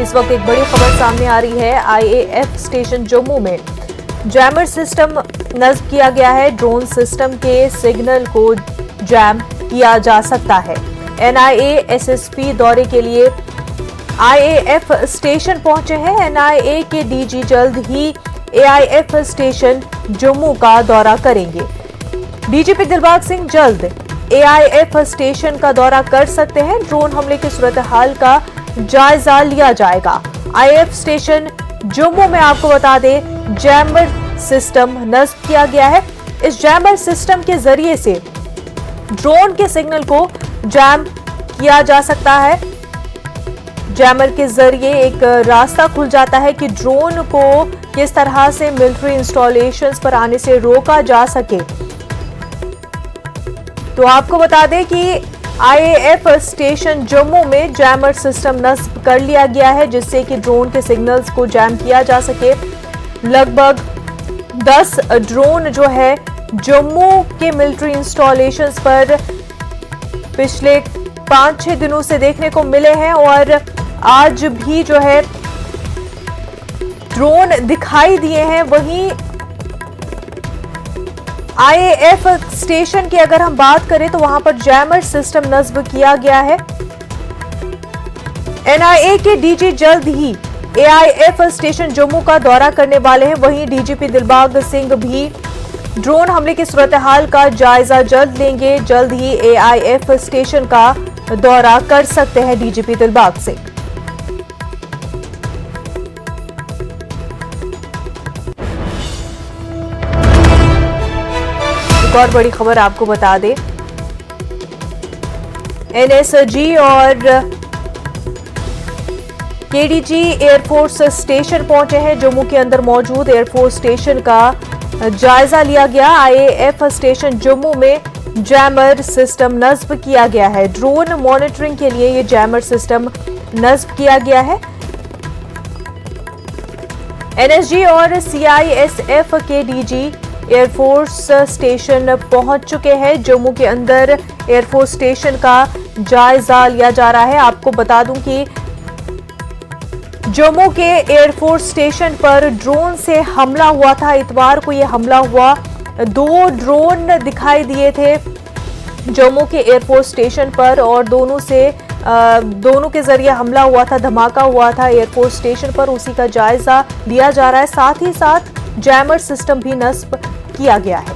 इस वक्त एक बड़ी खबर सामने आ रही है। IAF स्टेशन जम्मू में जैमर सिस्टम नस्ब किया गया है। ड्रोन सिस्टम के सिग्नल को जैम किया जा सकता है। NIA SSP दौरे के लिए IAF स्टेशन पहुंचे हैं। NIA के DG जल्द ही AIF स्टेशन जम्मू का दौरा करेंगे। DGP दिलबाग सिंह जल्द AIF स्टेशन का दौरा कर सकते हैं। ड्रोन हमले की सूरत हाल का जायजा लिया जाएगा। IAF स्टेशन जम्मू में आपको बता दें जैमर सिस्टम नस्ब किया गया है। इस जैमर सिस्टम के जरिए से ड्रोन के सिग्नल को जैम किया जा सकता है। जैमर के जरिए एक रास्ता खुल जाता है कि ड्रोन को किस तरह से मिलिट्री इंस्टॉलेशंस पर आने से रोका जा सके। तो आपको बता दें कि IAF स्टेशन जम्मू में जैमर सिस्टम नस्ब कर लिया गया है, जिससे कि ड्रोन के सिग्नल्स को जैम किया जा सके। लगभग 10 ड्रोन जो है जम्मू के मिलिट्री इंस्टॉलेशंस पर पिछले 5-6 दिनों से देखने को मिले हैं और आज भी जो है ड्रोन दिखाई दिए हैं। वहीं IAF स्टेशन की अगर हम बात करें तो वहां पर जैमर सिस्टम नस्ब किया गया है। NIA के DG जल्द ही AIF स्टेशन जम्मू का दौरा करने वाले हैं। वहीं DGP दिलबाग सिंह भी ड्रोन हमले की सूरत हाल का जायजा जल्द लेंगे। जल्द ही AIF स्टेशन का दौरा कर सकते हैं DGP दिलबाग सिंह। एक और बड़ी खबर आपको बता दें, NSG और KDG एयरफोर्स स्टेशन पहुंचे हैं। जम्मू के अंदर मौजूद एयरफोर्स स्टेशन का जायजा लिया गया। IAF स्टेशन जम्मू में जैमर सिस्टम नस्ब किया गया है। ड्रोन मॉनिटरिंग के लिए ये जैमर सिस्टम नस्ब किया गया है। NSG और CISF के DG एयरफोर्स स्टेशन पहुंच चुके हैं। जम्मू के अंदर एयरफोर्स स्टेशन का जायजा लिया जा रहा है। आपको बता दूं कि जम्मू के एयरफोर्स स्टेशन पर ड्रोन से हमला हुआ था। इतवार को यह हमला हुआ। 2 ड्रोन दिखाई दिए थे जम्मू के एयरफोर्स स्टेशन पर और दोनों के जरिए हमला हुआ था, धमाका हुआ था एयरफोर्स स्टेशन पर। उसी का जायजा लिया जा रहा है। साथ ही साथ जैमर सिस्टम भी नस्ब किया गया है।